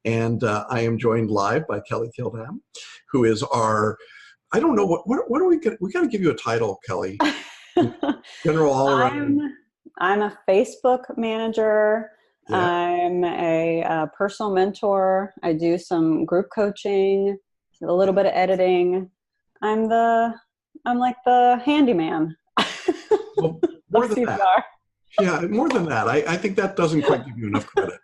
And I am joined live by Kelly Kildam, who is our, I don't know, what do we get? We got to give you a title, Kelly. General all around. I'm a Facebook manager. Yeah. I'm a personal mentor. I do some group coaching, a little bit of editing. I'm like the handyman. Well, more than that. Yeah, more than that. I think that doesn't quite give you enough credit.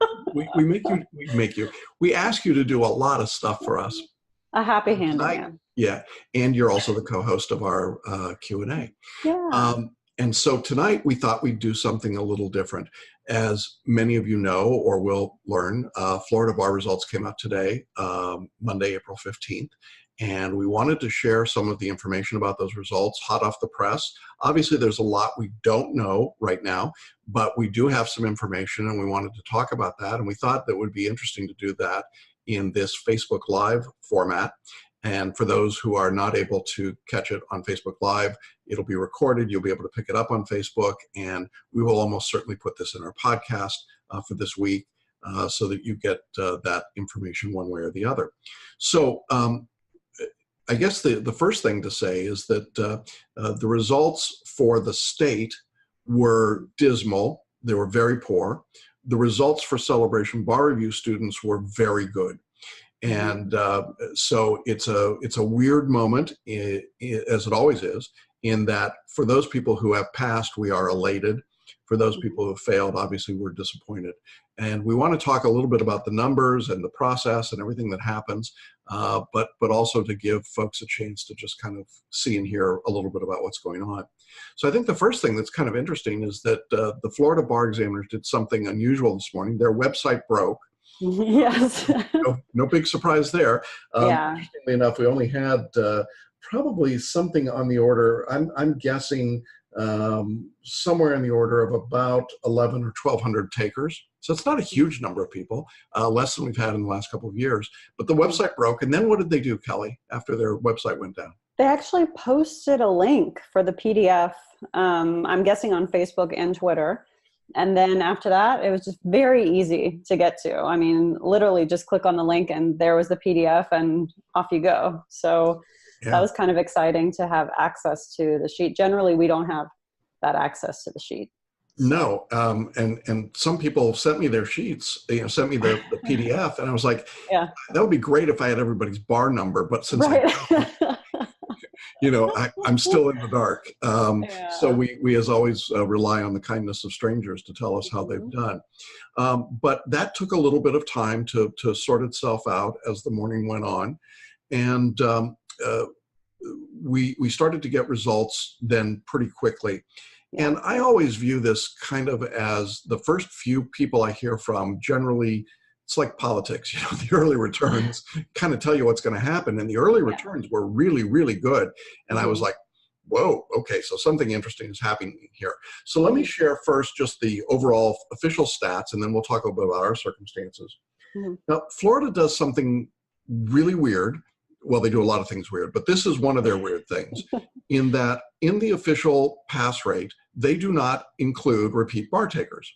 We ask you to do a lot of stuff for us. A happy handyman. Yeah, and you're also the co-host of our Q&A. Yeah. And so tonight we thought we'd do something a little different. As many of you know or will learn, Florida bar results came out today, Monday, April 15th. And we wanted to share some of the information about those results hot off the press. Obviously, there's a lot we don't know right now, but we do have some information and we wanted to talk about that. And we thought that it would be interesting to do that in this Facebook Live format. And for those who are not able to catch it on Facebook Live, it'll be recorded. You'll be able to pick it up on Facebook. And we will almost certainly put this in our podcast for this week so that you get that information one way or the other. So I guess the first thing to say is that the results for the state were dismal. They were very poor. The results for Celebration Bar Review students were very good. And so it's a weird moment, as it always is, in that for those people who have passed, we are elated. For those people who have failed, obviously, we're disappointed. And we want to talk a little bit about the numbers and the process and everything that happens, but also to give folks a chance to just kind of see and hear a little bit about what's going on. So I think the first thing that's kind of interesting is that the Florida Bar Examiners did something unusual this morning. Their website broke. Yes. No big surprise there. Yeah. Interestingly enough, we only had probably something on the order, I'm guessing somewhere in the order of about 11 or 1,200 takers. So it's not a huge number of people, less than we've had in the last couple of years. But the website broke. And then what did they do, Kelly, after their website went down? They actually posted a link for the PDF, I'm guessing on Facebook and Twitter. And then after that, it was just very easy to get to. I mean, literally just click on the link and there was the PDF and off you go. So that was kind of exciting to have access to the sheet. Generally, we don't have that access to the sheet. So. No, and some people sent me their sheets, sent me the PDF, and I was like, yeah, that would be great if I had everybody's bar number, but since I don't, I'm still in the dark. So we, as always, rely on the kindness of strangers to tell us how they've done. But that took a little bit of time to sort itself out as the morning went on. And we started to get results then pretty quickly. And I always view this kind of as the first few people I hear from, generally, it's like politics, the early returns kind of tell you what's going to happen. And the early returns were really, really good. And I was like, whoa, okay, so something interesting is happening here. So let me share first just the overall official stats, and then we'll talk a little bit about our circumstances. Now, Florida does something really weird. Well, they do a lot of things weird, but this is one of their weird things, in that in the official pass rate, they do not include repeat bar takers.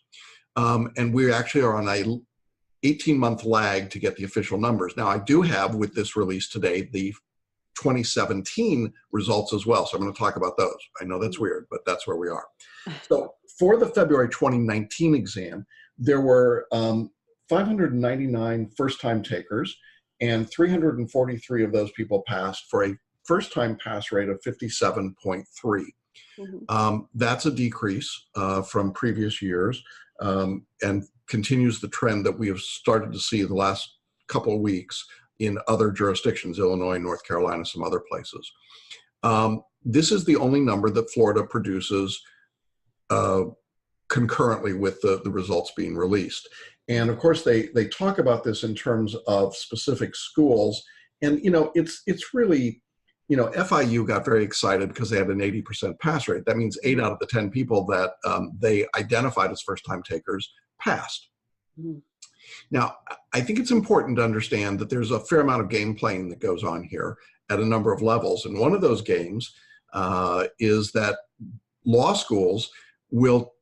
And we actually are on a 18-month lag to get the official numbers. Now, I do have, with this release today, the 2017 results as well. So I'm going to talk about those. I know that's weird, but that's where we are. So for the February 2019 exam, there were 599 first-time takers, and 343 of those people passed for a first-time pass rate of 57.3. That's a decrease from previous years and continues the trend that we have started to see the last couple of weeks in other jurisdictions, Illinois, North Carolina, some other places. This is the only number that Florida produces concurrently with the results being released. And of course, they talk about this in terms of specific schools. And, it's really, FIU got very excited because they had an 80% pass rate. That means 8 out of the 10 people that they identified as first-time takers passed. Now, I think it's important to understand that there's a fair amount of game playing that goes on here at a number of levels. And one of those games is that law schools will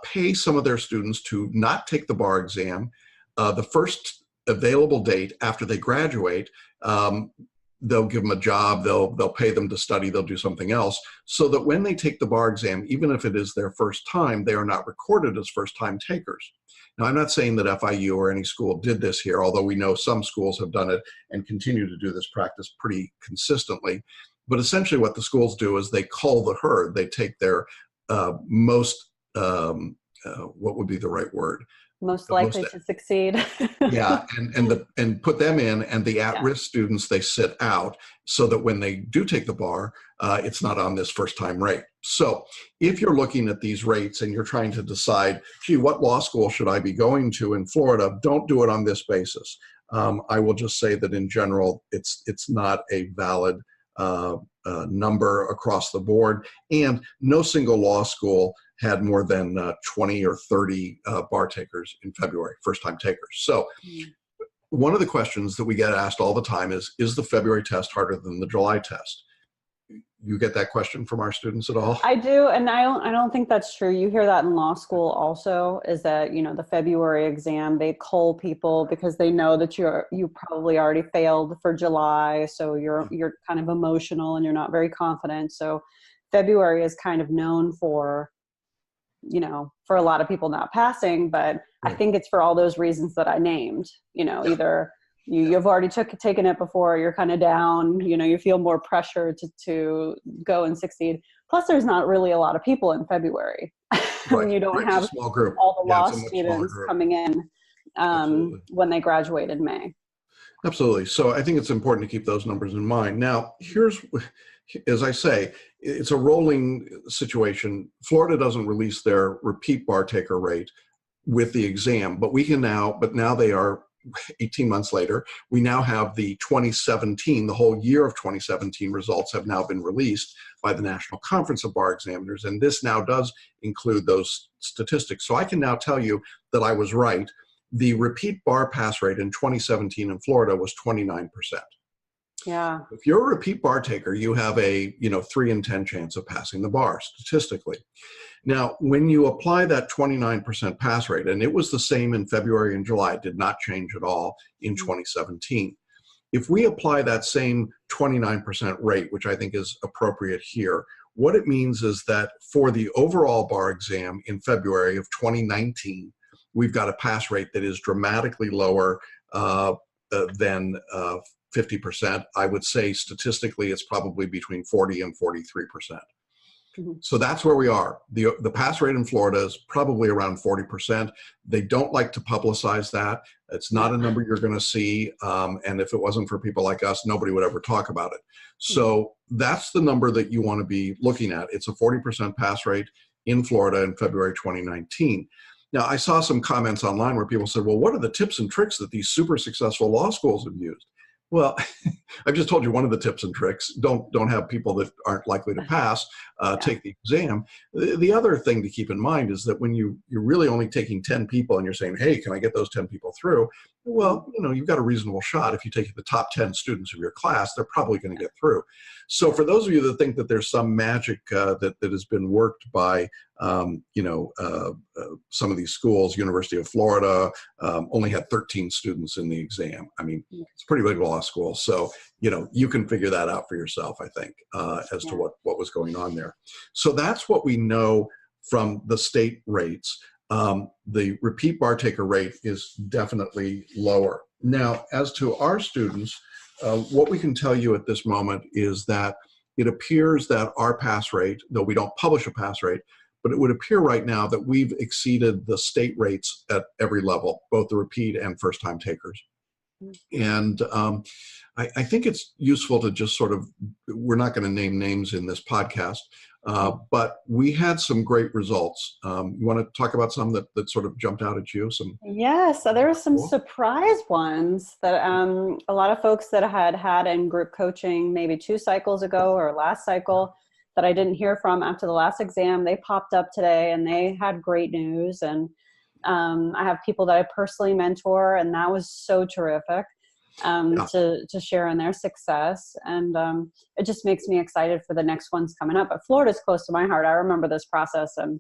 pay some of their students to not take the bar exam the first available date after they graduate, they'll give them a job, they'll pay them to study, they'll do something else, so that when they take the bar exam, even if it is their first time, they are not recorded as first-time takers. Now, I'm not saying that FIU or any school did this here, although we know some schools have done it and continue to do this practice pretty consistently. But essentially what the schools do is they cull the herd. They take their most, what would be the right word? Most likely to succeed. Yeah, and put them in, and the at-risk students they sit out, so that when they do take the bar, it's not on this first-time rate. So if you're looking at these rates and you're trying to decide, gee, what law school should I be going to in Florida, don't do it on this basis. I will just say that in general, it's not a valid number across the board, and no single law school had more than 20 or 30 bar takers in February, first-time takers. So one of the questions that we get asked all the time is the February test harder than the July test? You get that question from our students at all? I do, and I don't think that's true. You hear that in law school also, is that, you know, the February exam, they cull people because they know that you probably already failed for July, so you're kind of emotional and you're not very confident. So February is kind of known for, you know, for a lot of people not passing, but I think it's for all those reasons that I named. You know, either you've already taken it before, you're kind of down, you know, you feel more pressure to go and succeed. Plus, there's not really a lot of people in February. When you don't have small group. all the law students coming in when they graduate in May. Absolutely. So I think it's important to keep those numbers in mind. Now, here's, as I say, it's a rolling situation. Florida doesn't release their repeat bar taker rate with the exam, but now they are 18 months later, we now have the 2017, the whole year of 2017 results have now been released by the National Conference of Bar Examiners, and this now does include those statistics. So I can now tell you that I was right. The repeat bar pass rate in 2017 in Florida was 29%. Yeah. If you're a repeat bar taker, you have a 3 in 10 chance of passing the bar statistically. Now, when you apply that 29% pass rate, and it was the same in February and July, it did not change at all in 2017. If we apply that same 29% rate, which I think is appropriate here, what it means is that for the overall bar exam in February of 2019, we've got a pass rate that is dramatically lower than 50%. I would say statistically it's probably between 40 and 43%. So that's where we are. The pass rate in Florida is probably around 40%. They don't like to publicize that. It's not a number you're going to see. And if it wasn't for people like us, nobody would ever talk about it. So that's the number that you want to be looking at. It's a 40% pass rate in Florida in February 2019. Now, I saw some comments online where people said, well, what are the tips and tricks that these super successful law schools have used? Well, I've just told you one of the tips and tricks. Don't have people that aren't likely to pass take the exam. The other thing to keep in mind is that when you're really only taking 10 people and you're saying, hey, can I get those 10 people through? Well, you've got a reasonable shot. If you take the top 10 students of your class, they're probably going to get through. So for those of you that think that there's some magic that has been worked by, some of these schools, University of Florida, only had 13 students in the exam. I mean, it's a pretty big law school. So, you can figure that out for yourself, I think, as to what was going on there. So that's what we know from the state rates. The repeat bar taker rate is definitely lower. Now, as to our students, what we can tell you at this moment is that it appears that our pass rate, though we don't publish a pass rate, but it would appear right now that we've exceeded the state rates at every level, both the repeat and first-time takers. And I think it's useful to just sort of, we're not going to name names in this podcast, but we had some great results. You want to talk about some that sort of jumped out at you? Yeah, so there were some surprise ones that a lot of folks that had in group coaching maybe 2 cycles ago or last cycle that I didn't hear from after the last exam, they popped up today and they had great news. And I have people that I personally mentor, and that was so terrific to share in their success. And it just makes me excited for the next ones coming up. But Florida's close to my heart. I remember this process, and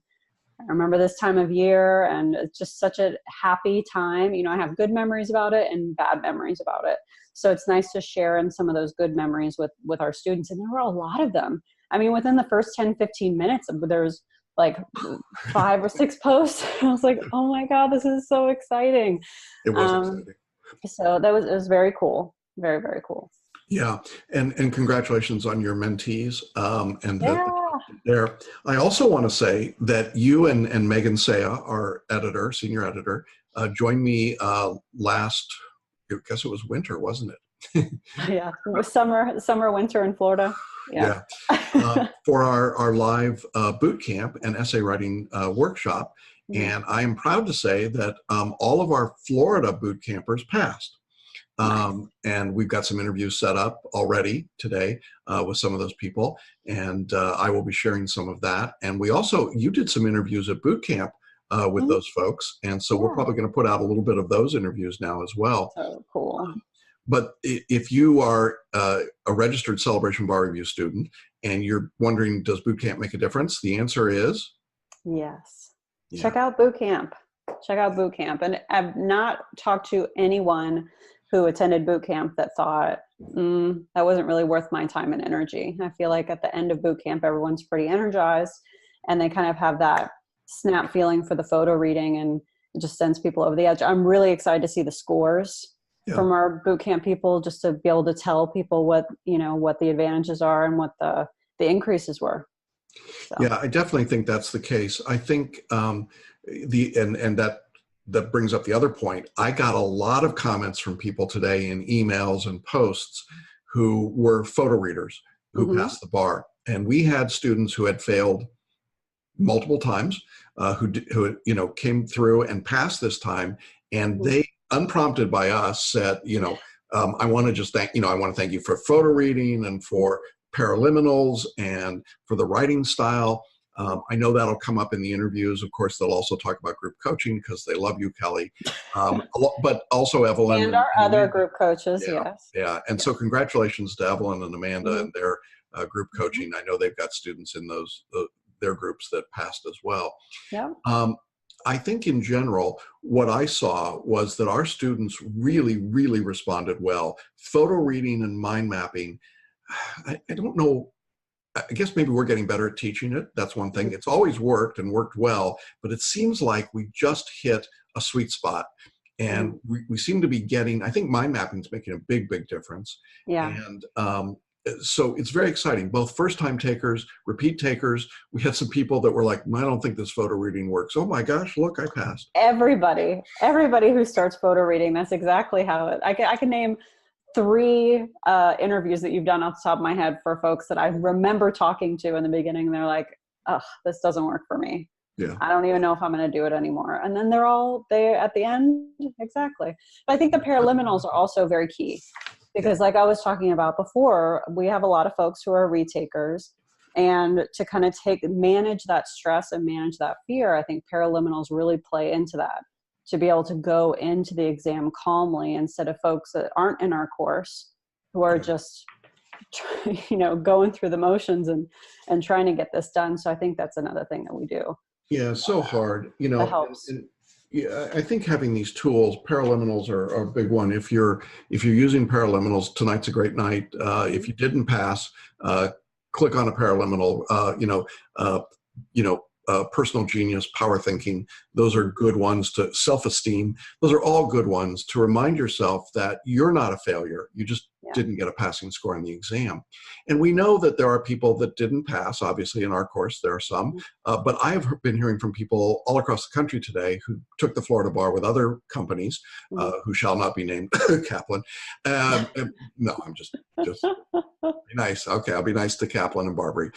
I remember this time of year, and it's just such a happy time. You know, I have good memories about it and bad memories about it. So it's nice to share in some of those good memories with our students. And there were a lot of them. I mean, within the first 10, 15 minutes, there was like 5 or 6 posts. I was like, oh my God, this is so exciting. It was exciting. So it was very cool. Very, very cool. Yeah, and congratulations on your mentees and Yeah. there. I also want to say that you and Megan Saya, our editor, senior editor, joined me last, I guess it was winter, wasn't it? Yeah, summer, winter in Florida. Yeah. For our live boot camp and essay writing workshop. Mm-hmm. And I am proud to say that all of our Florida boot campers passed. And we've got some interviews set up already today with some of those people, and I will be sharing some of that. And you did some interviews at boot camp with those folks, and so we're probably going to put out a little bit of those interviews now as well. So cool. But if you are a registered Celebration Bar Review student and you're wondering, does boot camp make a difference? The answer is yes. Yeah. Check out boot camp. And I've not talked to anyone who attended boot camp that thought, that wasn't really worth my time and energy. I feel like at the end of boot camp, everyone's pretty energized, and they kind of have that snap feeling for the photo reading, and it just sends people over the edge. I'm really excited to see the scores from our boot camp people, just to be able to tell people what the advantages are and what the increases were. So. Yeah, I definitely think that's the case. I think that brings up the other point. I got a lot of comments from people today in emails and posts who were photo readers who passed the bar. And we had students who had failed multiple times, who came through and passed this time. And they, unprompted by us, said, I want to thank you for photo reading and for paraliminals and for the writing style. I know that'll come up in the interviews. Of course, they'll also talk about group coaching because they love you, Kelly, but also Evelyn. And our other group coaches, yes. Yeah, and so congratulations to Evelyn and Amanda and their group coaching. I know they've got students in their groups that passed as well. Yeah. I think in general, what I saw was that our students really, really responded well. Photo reading and mind mapping, I don't know. I guess maybe we're getting better at teaching it. That's one thing. It's always worked and worked well, but it seems like we just hit a sweet spot. And we seem to be getting, I think mind mapping is making a big, big difference. Yeah. And so it's very exciting, both first-time takers, repeat takers. We had some people that were like, I don't think this photo reading works. Oh my gosh, look, I passed. Everybody who starts photo reading, that's exactly how I can name 3 interviews that you've done off the top of my head for folks that I remember talking to in the beginning. They're like, oh, this doesn't work for me. Yeah. I don't even know if I'm going to do it anymore. And then they at the end. Exactly. But I think the paraliminals are also very key, because like I was talking about before, we have a lot of folks who are retakers, and to kind of manage that stress and manage that fear, I think paraliminals really play into that, to be able to go into the exam calmly, instead of folks that aren't in our course who are just, going through the motions and trying to get this done. So I think that's another thing that we do. Yeah, so hard, That helps. Yeah, I think having these tools, paraliminals are a big one. If you're using paraliminals, tonight's a great night. If you didn't pass, click on a paraliminal. Personal genius, power thinking. Those are good ones to self-esteem. Those are all good ones to remind yourself that you're not a failure. You just didn't get a passing score on the exam. And we know that there are people that didn't pass. Obviously, in our course, there are some. But I've been hearing from people all across the country today who took the Florida bar with other companies, who shall not be named, Kaplan. No, I'm just be nice. Okay, I'll be nice to Kaplan and Barbary.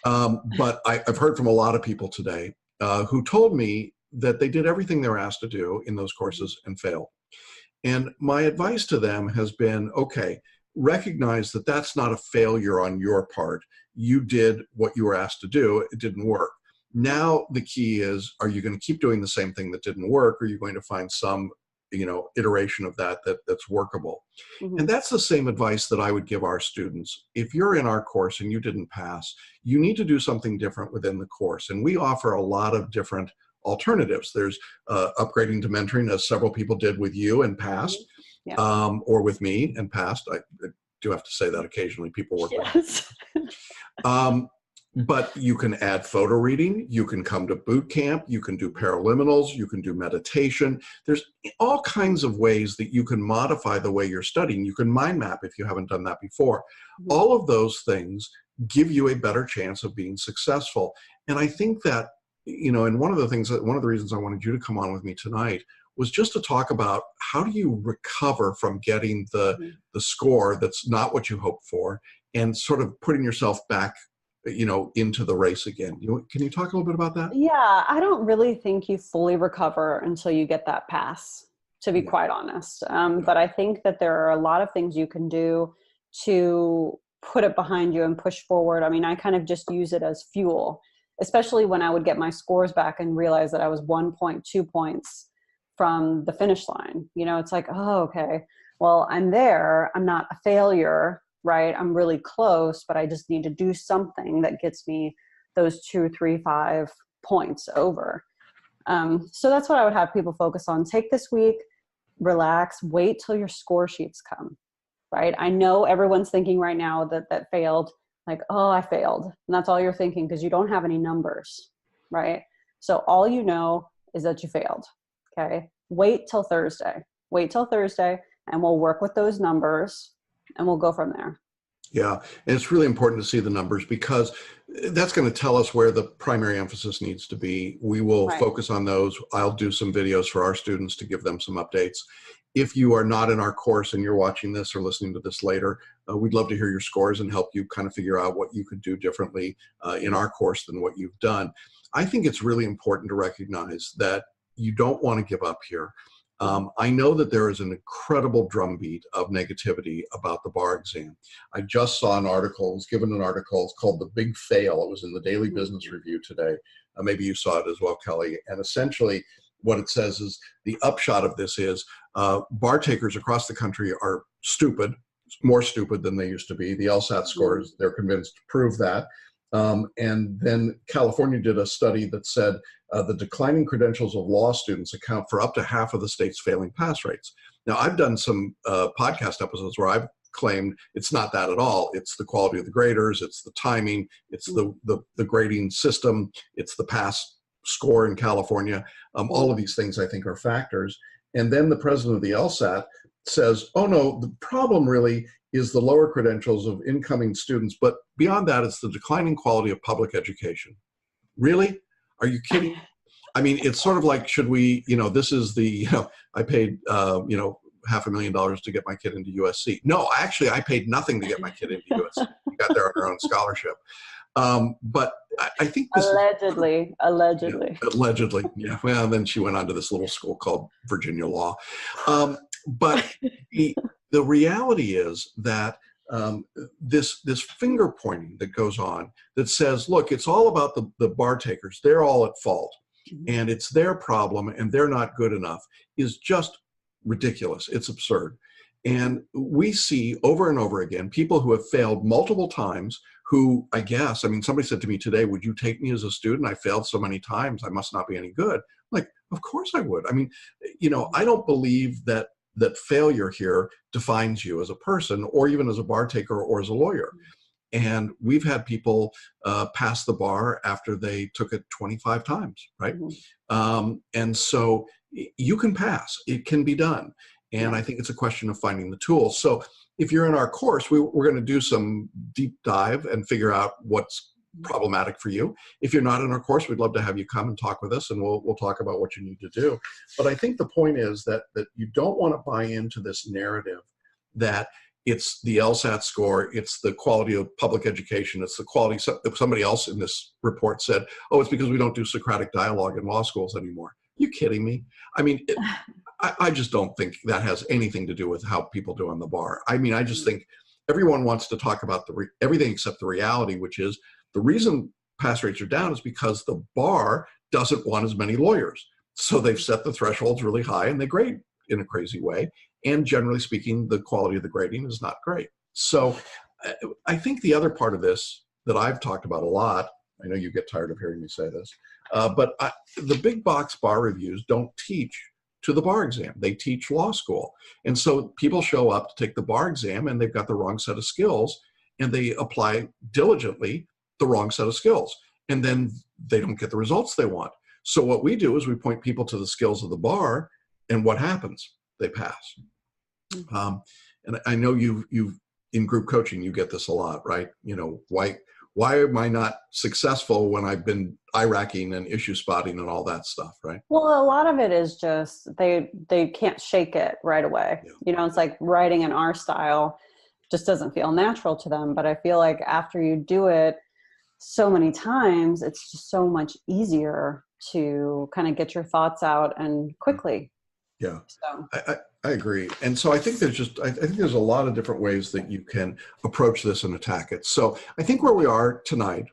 But I've heard from a lot of people today who told me that they did everything they were asked to do in those courses and failed. And my advice to them has been, okay, recognize that that's not a failure on your part. You did what you were asked to do. It didn't work. Now the key is, are you going to keep doing the same thing that didn't work, or are you going to find some iteration of that's workable. Mm-hmm. And that's the same advice that I would give our students. If you're in our course and you didn't pass, you need to do something different within the course. And we offer a lot of different alternatives. There's upgrading to mentoring, as several people did with you and passed, Yeah. or with me and passed. I do have to say that occasionally people work yes. with. But you can add photo reading, you can come to boot camp, you can do paraliminals, you can do meditation. There's all kinds of ways that you can modify the way you're studying. You can mind map if you haven't done that before. Mm-hmm. All of those things give you a better chance of being successful. And I think that, and one of the reasons I wanted you to come on with me tonight was just to talk about how do you recover from getting the score that's not what you hoped for, and sort of putting yourself back into the race again. Can you talk a little bit about that? Yeah, I don't really think you fully recover until you get that pass, to be quite honest. But I think that there are a lot of things you can do to put it behind you and push forward. I mean, I kind of just use it as fuel, especially when I would get my scores back and realize that I was 1.2 points from the finish line. It's like, oh, okay, well, I'm there. I'm not a failure. Right? I'm really close, but I just need to do something that gets me those 2, 3, 5 points over. So that's what I would have people focus on. Take this week, relax, wait till your score sheets come, right? I know everyone's thinking right now that failed, like, oh, I failed. And that's all you're thinking because you don't have any numbers, right? So all you know is that you failed, okay? Wait till Thursday and we'll work with those numbers and we'll go from there. Yeah, and it's really important to see the numbers because that's going to tell us where the primary emphasis needs to be. We will focus on those. I'll do some videos for our students to give them some updates. If you are not in our course and you're watching this or listening to this later, we'd love to hear your scores and help you kind of figure out what you could do differently in our course than what you've done. I think it's really important to recognize that you don't want to give up here. I know that there is an incredible drumbeat of negativity about the bar exam. I just saw an article, was given an article, it's called The Big Fail. It was in the Daily Business Review today. Maybe you saw it as well, Kelly. And essentially what it says is the upshot of this is bar takers across the country are stupid, more stupid than they used to be. The LSAT scores, they're convinced, prove that. And then California did a study that said the declining credentials of law students account for up to half of the state's failing pass rates. Now, I've done some podcast episodes where I've claimed it's not that at all. It's the quality of the graders, it's the timing, it's the grading system, it's the pass score in California. All of these things I think are factors. And then the president of the LSAT says, oh no, the problem really is the lower credentials of incoming students, but beyond that, it's the declining quality of public education. Really? Are you kidding? I mean, it's sort of like, should we, this is the, I paid, $500,000 to get my kid into USC. No, actually, I paid nothing to get my kid into USC. We got there on our own scholarship. But I think this allegedly. Allegedly, yeah. Well, then she went on to this little school called Virginia Law. But the reality is that this finger pointing that goes on that says, look, it's all about the bar takers. They're all at fault. And it's their problem and they're not good enough is just ridiculous. It's absurd. And we see over and over again people who have failed multiple times who, somebody said to me today, would you take me as a student? I failed so many times, I must not be any good. I'm like, of course I would. I mean, I don't believe that failure here defines you as a person or even as a bar taker or as a lawyer. And we've had people pass the bar after they took it 25 times, right? And so you can pass, it can be done. And I think it's a question of finding the tools. So if you're in our course, we're going to do some deep dive and figure out what's problematic for you. If you're not in our course, we'd love to have you come and talk with us and we'll talk about what you need to do. But I think the point is that you don't want to buy into this narrative that it's the LSAT score, it's the quality of public education, it's the quality. Somebody else in this report said, oh, it's because we don't do Socratic dialogue in law schools anymore. You kidding me? I mean, I just don't think that has anything to do with how people do on the bar. I mean, I just think everyone wants to talk about everything except the reality, which is the reason pass rates are down is because the bar doesn't want as many lawyers. So they've set the thresholds really high and they grade in a crazy way. And generally speaking, the quality of the grading is not great. So I think the other part of this that I've talked about a lot, I know you get tired of hearing me say this, the big box bar reviews don't teach to the bar exam. They teach law school. And so people show up to take the bar exam and they've got the wrong set of skills, and they apply diligently the wrong set of skills. And then they don't get the results they want. So what we do is we point people to the skills of the bar, and what happens? They pass. And I know you've in group coaching, you get this a lot, right? You know, why am I not successful when I've been IRACing and issue spotting and all that stuff, right? Well, a lot of it is just they can't shake it right away. Yeah. You know, it's like writing in our style just doesn't feel natural to them. But I feel like after you do it so many times, it's just so much easier to kind of get your thoughts out and quickly. Yeah, So. I agree. And so I think there's a lot of different ways that you can approach this and attack it. So I think where we are tonight,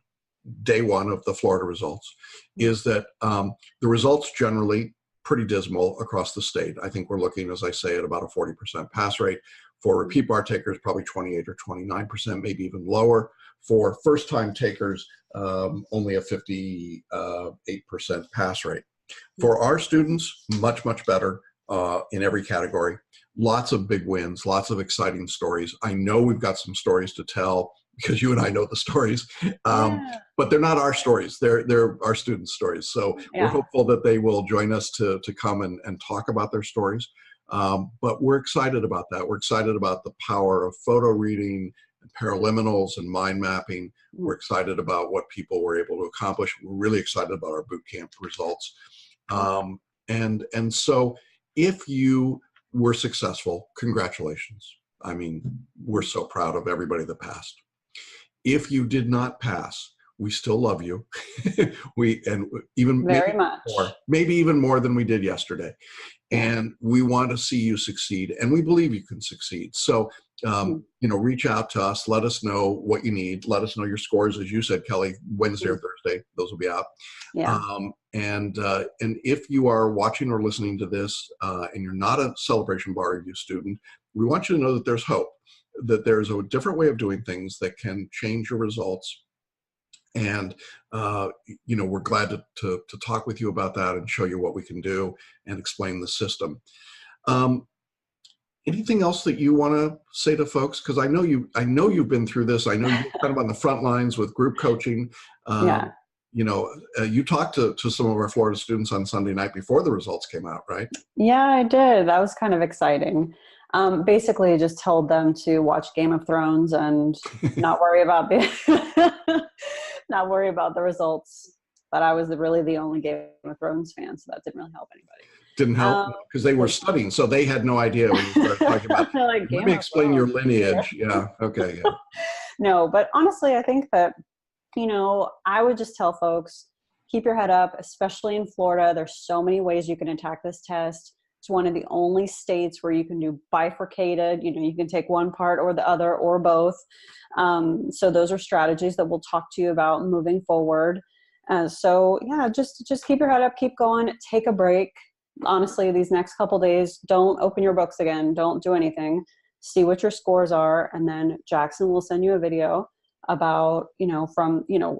day one of the Florida results, is that the results generally pretty dismal across the state. I think we're looking, as I say, at about a 40% pass rate. For repeat bar takers, probably 28 or 29%, maybe even lower. For first-time takers, only a 58% pass rate. For our students, much, much better in every category. Lots of big wins, lots of exciting stories. I know we've got some stories to tell because you and I know the stories, but they're not our stories. They're our students' stories. So we're hopeful that they will join us to come and talk about their stories. But we're excited about that. We're excited about the power of photo reading and paraliminals and mind mapping. We're excited about what people were able to accomplish. We're really excited about our boot camp results. And so if you were successful, congratulations. I mean, we're so proud of everybody that passed. If you did not pass, we still love you. Maybe even more than we did yesterday. And we want to see you succeed, and we believe you can succeed. So, reach out to us. Let us know what you need. Let us know your scores, as you said, Kelly, Wednesday or Thursday. Those will be out. Yeah. And if you are watching or listening to this and you're not a Celebration Bar Review student, we want you to know that there's hope, that there's a different way of doing things that can change your results. And, we're glad to talk with you about that and show you what we can do and explain the system. Anything else that you want to say to folks? Because I know you've been through this. I know you're kind of on the front lines with group coaching. You talked to some of our Florida students on Sunday night before the results came out, right? Yeah, I did. That was kind of exciting. Just told them to watch Game of Thrones and not worry about the results. But I was really the only Game of Thrones fan, so that didn't really help anybody. Didn't help because they were studying, so they had no idea when you started talking about. Let me explain your lineage. Yeah. Okay. Yeah. No, but honestly, I think that I would just tell folks, keep your head up, especially in Florida. There's so many ways you can attack this test. It's one of the only states where you can do bifurcated. You can take one part or the other or both. So those are strategies that we'll talk to you about moving forward. Just keep your head up, keep going, take a break. Honestly, these next couple days, don't open your books again. Don't do anything. See what your scores are. And then Jackson will send you a video about,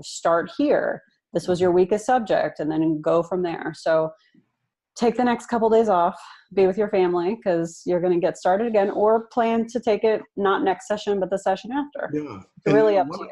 start here. This was your weakest subject, and then go from there. So take the next couple days off, be with your family, because you're going to get started again, or plan to take it not next session, but the session after. Yeah. It's really up to you.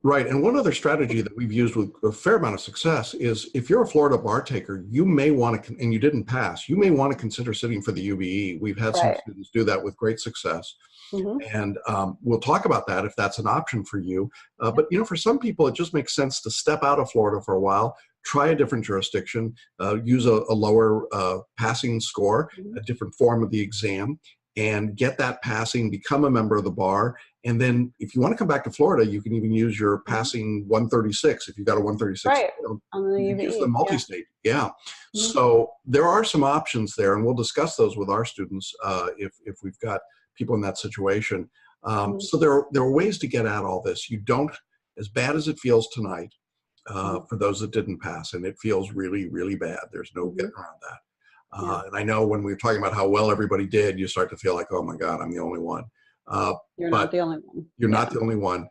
Right. And one other strategy that we've used with a fair amount of success is if you're a Florida bar taker, you may want to, and you didn't pass, you may want to consider sitting for the UBE. We've had some students do that with great success. And we'll talk about that if that's an option for you. But, for some people, it just makes sense to step out of Florida for a while, try a different jurisdiction, use a lower passing score, a different form of the exam, and get that passing, become a member of the bar. And then if you want to come back to Florida, you can even use your passing 136. If you've got a 136, you can use the multi-state. Yeah. So there are some options there, and we'll discuss those with our students if we've got people in that situation. So there are ways to get at all this. You don't, as bad as it feels tonight, for those that didn't pass, and it feels really, really bad. There's no getting around that. Yeah. And I know when we were talking about how well everybody did, you start to feel like, oh my God, I'm the only one. You're not But the only one. you're Yeah. not the only one.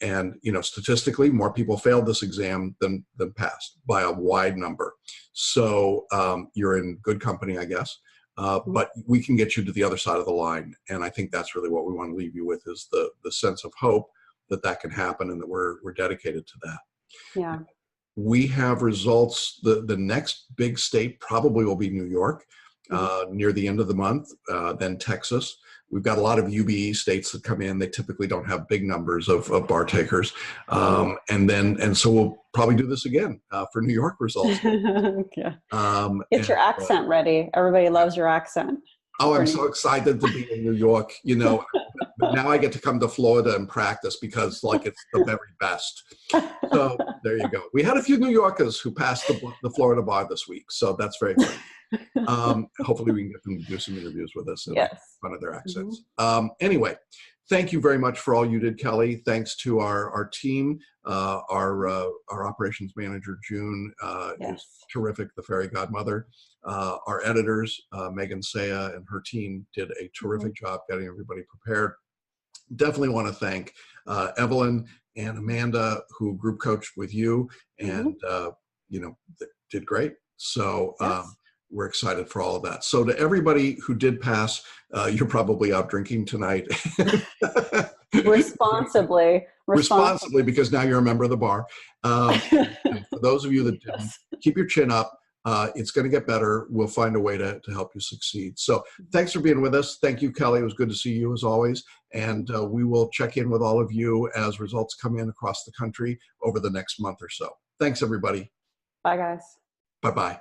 And statistically, more people failed this exam than passed by a wide number. So you're in good company, I guess. But we can get you to the other side of the line, and I think that's really what we want to leave you with, is the sense of hope that can happen, and that we're dedicated to that. Yeah. We have results. The next big state probably will be New York near the end of the month, then Texas. We've got a lot of UBE states that come in. They typically don't have big numbers of bar takers. And so we'll probably do this again for New York results. Yeah. Get your accent ready. Everybody loves your accent. Oh, I'm so excited to be in New York, but now I get to come to Florida and practice because it's the very best. So there you go. We had a few New Yorkers who passed the Florida bar this week. So that's very good. Hopefully we can get them to do some interviews with us in front of their accents. Anyway, thank you very much for all you did, Kelly. Thanks to our team. Our operations manager, June, is terrific, the fairy godmother. Our editors, Megan Saya and her team, did a terrific job getting everybody prepared. Definitely want to thank Evelyn and Amanda, who group coached with you and did great. So we're excited for all of that. So to everybody who did pass, you're probably out drinking tonight. Responsibly, because now you're a member of the bar. And for those of you that didn't, keep your chin up. It's going to get better. We'll find a way to help you succeed. So thanks for being with us. Thank you, Kelly. It was good to see you as always. And we will check in with all of you as results come in across the country over the next month or so. Thanks, everybody. Bye, guys. Bye-bye.